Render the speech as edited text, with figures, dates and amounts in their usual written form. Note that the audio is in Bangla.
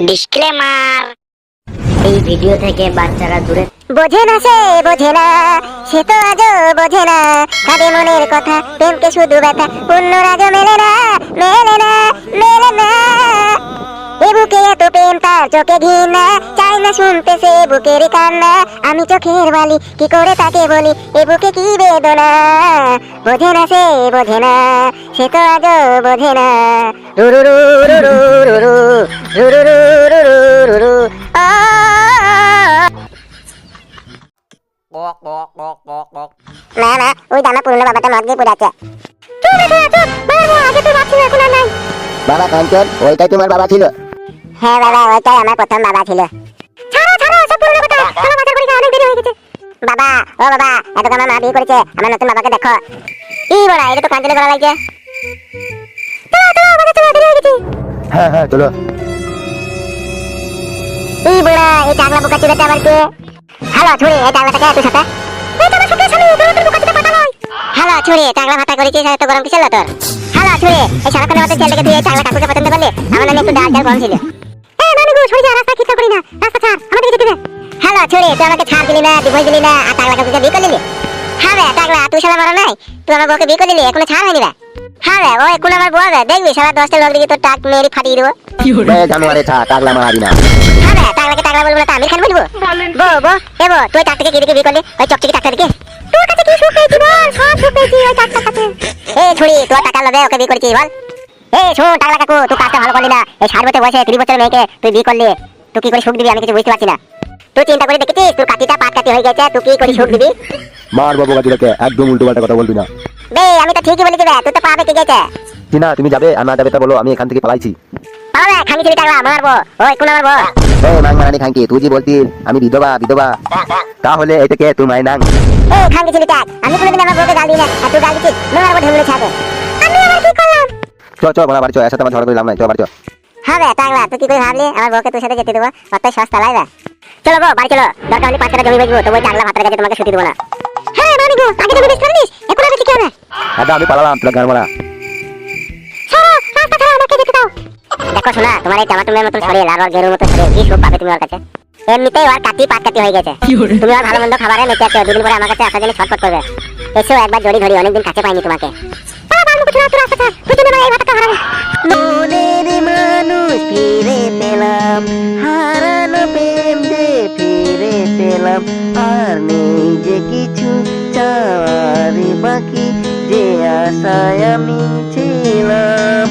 ডিসক্লেমার, এই ভিডিও থেকে বাচ্চারা দূরে। বোঝে না সে, বোঝে না সে তো আজও বোঝে না তাদের মনের কথা, প্রেমকে শুধু ব্যথা, অন্যর আজও মেলে না, মেলে না, মেলে না। এ বুকে এত প্রেম তার চোখে ঘৃণা, চাই না শুনতে সে বুকের কান্না। আমি চোখের বালি কি করে তাকে বলি, এ বুকে কি বেদনা। বোঝে না সে, বোঝে না সে তো আজও বোঝে না। রু রু রু রু রু রু রু রু রু রু রু রু রু। না না, ওই দানা পুরনো বাবাটা মদ দিয়ে পুড়াচ্ছে। বাবা কাঞ্চন, ওইটাই তোমার বাবা ছিল? হ্যাঁ বাবা, ওইটাই আমার প্রথম বাবা ছিল। বাবা, ও বাবা, এত আমার মা বিয়ে করেছে, আমার নতুন বাবাকে দেখো। কি বড়া, এটা তো কাঞ্চনে করা লাগছে। হ্যাঁ হ্যাঁ চলো। এই বড়া, এই টাকলা বোকা চুদাটা আবার কে? হ্যালো ছুরি, এই টাকলাটাকে তুই সাথে? হ্যালো ছুরি, টাকলা ভাতা করেছিস, এত গরম কিসের তোর? হ্যালো ছুরি, এই সারাক্ষণের মতো ছেলেকে তুই এই টাকলা কাকুকে পছন্দ করলি? আমার নামে একটু ডাল ডাল কম ছিল। রাস্তা খিটকা করি না, রাস্তা ছাড়, আমাদের যেতে দে। হ্যালো ছুরি, তুই আমাকে ছাড় দিলি না, ডিভোর্স দিলি না, আর টাকলা কাকুকে বিয়ে করে নিলি? হ্যাঁ রে টাকলা, তুই শালা মরা নাই, তুই আমার বউকে বিয়ে করে নিলি, এখনো ছাড় হয়নি রে। হ্যাঁ রে, ও এখন আমার বউ রে, দেখবি শালা 10টা লোক দিকে তোর টাক মেরে ফাটিয়ে দেবো। জানুয়ারে ছা টাকলা মারাবি না। হ্যাঁ রে, টাকলাকে টাকলা বলবো না তো আমির খান বলবো? বউ বউ, এ বউ, তুই টাকটাকে কি দিকে বিয়ে করলি? ওই চকচকে টাকটা দিকে? তোর কাছে কি সুখ পেয়েছি বল, সব সুখ পেয়েছি ওই টাকটার কাছে। এই ছুরি, তোর টাকা লবে ওকে বিয়ে করেছিস বল? এই শোন টাকলা কাকু, তুই কাজটা ভালো করলি না। এই 60 বছর বয়সে 30 বছরের মেয়েকে তুই বিয়ে করলি, তুই কি করে সুখ দিবি আমি কিছু বুঝতে পারছি না। তুই চিন্তা করে দেখেছিস তোর কাটিটা পাট কাটি হয়ে গেছে, তুই কি করে সুখ দিবি? মার বাবু কাটিটাকে, একদম উল্টো পাল্টা কথা বলবি না। বে আমি তো ঠিকই বলেছি বে, তুই তো পাবে কি গেছে। কি না তুমি যাবে আর না যাবে তা বলো, আমি এখান থেকে পালাইছি। পাবে খাঙ্গি ছেলে টাকলা মারবো, ওই কোন মারবো? এই নাং মারানি খাঙ্কি, তুই যে বলতি আমি বিধবা বিধবা, তাহলে এটাকে তুই মাই নাং। এই খাঙ্গি ছেলে টাক, আমি কোনোদিন আমার বউকে গাল দিই না, আর তুই গাল দিছিস, মারবো ঢেমলে ছাড়ে। আমি আবার কি করলাম? চ চ বলা বাড়ি চ, এর সাথে আমার ঝগড়া করলাম না, চ বাড়ি চ। হবে টাকলা, তুই কি করে ভাবলি আমার বউকে তোর সাথে যেতে দেবো? অত সস্তা লাগবে? চলো গো বাড়ি চলো, দরকার হলে 5 কাঠা জমি বেচবো, তো ওই টাকলা ভাতের কাছে তোমাকে ছুটি দেবো না। হ্যাঁ মানি গো, আগে জমি বেচতে পারিস, এখন আর বেশি কি হবে? আচ্ছা আমি পালালাম, তোর গান মারা। ছাড়ো, রাস্তা ছাড়ো, আমাকে যেতে দাও। দেখো শোনা, তোমার এই জামা টুমের মতন শরীর আর ওর গেরুর মতো শরীর, কি সুখ পাবে তুমি ওর কাছে? এমনিতেই ওর কাটি পাট কাটি হয়ে গেছে, তুমি ওর ভালো মন্দ খাবারে মেতে আছো, দুদিন পরে আমার কাছে আসার জন্য ছটফট করবে। এসো একবার জড়ি ধরি, অনেকদিন কাছে পাইনি তোমাকে। মনের মানুষ ফিরে পেলাম, হারানো প্রেম যে ফিরে পেলাম, আর নেই যে কিছু চাওয়ার বাকি, যে আশায় আমি ছিলাম।